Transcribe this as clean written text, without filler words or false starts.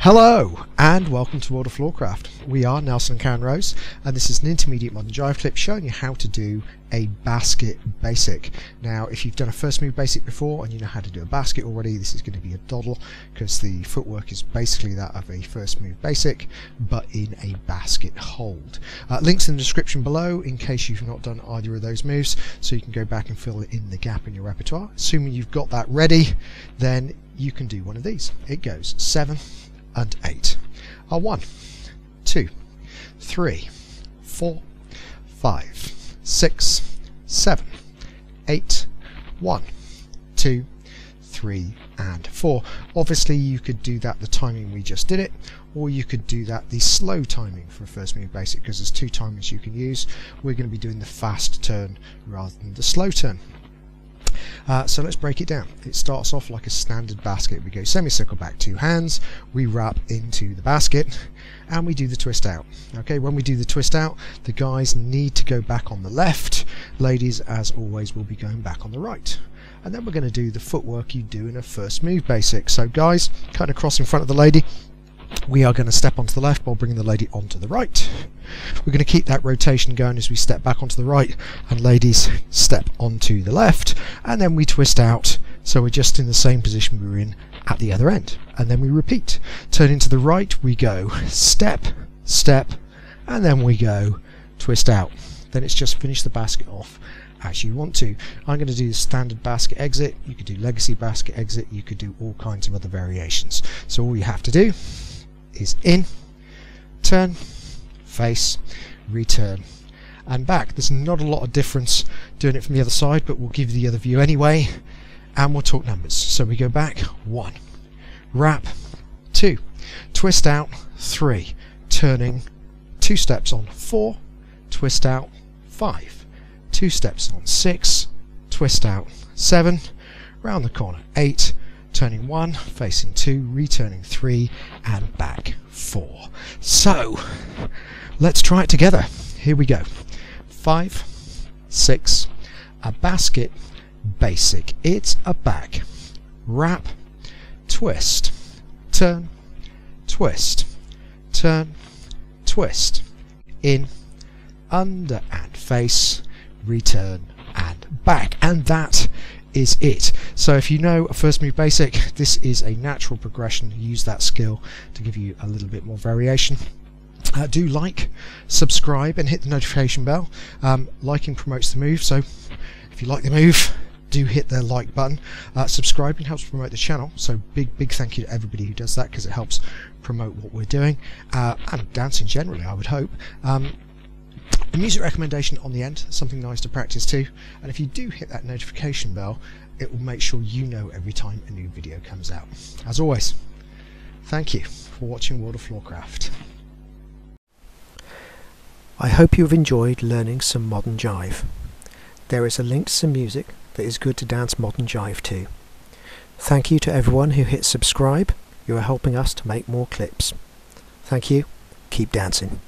Hello and welcome to World of Floorcraft. We are Nelson and Karen Rose and this is an Intermediate Modern Jive Clip showing you how to do a basket basic. Now if you've done a first move basic before and you know how to do a basket already, this is going to be a doddle because the footwork is basically that of a first move basic but in a basket hold. Links in the description below in case you've not done either of those moves, so you can go back and fill in the gap in your repertoire. Assuming you've got that ready, then you can do one of these. It goes 7 and 8 are 1, 2, 3, 4, 5, 6, 7, 8, 1, 2, 3 and 4. Obviously you could do that the timing we just did it, or you could do that the slow timing for a first move basic, because there's two timings you can use. We're going to be doing the fast turn rather than the slow turn. So let's break it down. It starts off like a standard basket. We go semicircle back, two hands, we wrap into the basket and we do the twist out. Okay, when we do the twist out, the guys need to go back on the left. Ladies, as always, will be going back on the right. And then we're going to do the footwork you do in a first move basic. So guys, cutting across in front of the lady, we are going to step onto the left while bringing the lady onto the right. We're going to keep that rotation going as we step back onto the right and ladies step onto the left, and then we twist out so we're just in the same position we were in at the other end, and then we repeat. Turning to the right, we go step, step, and then we go twist out. Then it's just finish the basket off as you want to. I'm going to do the standard basket exit. You could do legacy basket exit, you could do all kinds of other variations. So all you have to do is in, turn, face, return and back. There's not a lot of difference doing it from the other side, but we'll give you the other view anyway and we'll talk numbers. So we go back 1, wrap 2, twist out 3, turning 2 steps on 4, twist out 5, 2 steps on 6, twist out 7, round the corner 8, turning 1, facing 2, returning 3 and back 4. So let's try it together. Here we go. 5, 6, a basket basic. It's a back, wrap, twist, turn, twist, turn, twist, in, under and face, return and back, and that is it. So if you know a first move basic, this is a natural progression. Use that skill to give you a little bit more variation. Do like, subscribe and hit the notification bell. Liking promotes the move, so if you like the move, do hit the like button. Subscribing helps promote the channel, so big thank you to everybody who does that, because it helps promote what we're doing and dancing generally, I would hope. A music recommendation on the end, something nice to practice too, and if you do hit that notification bell, it will make sure you know every time a new video comes out. As always, thank you for watching World of Floorcraft. I hope you've enjoyed learning some modern jive. There is a link to some music that is good to dance modern jive to. Thank you to everyone who hit subscribe. You are helping us to make more clips. Thank you. Keep dancing.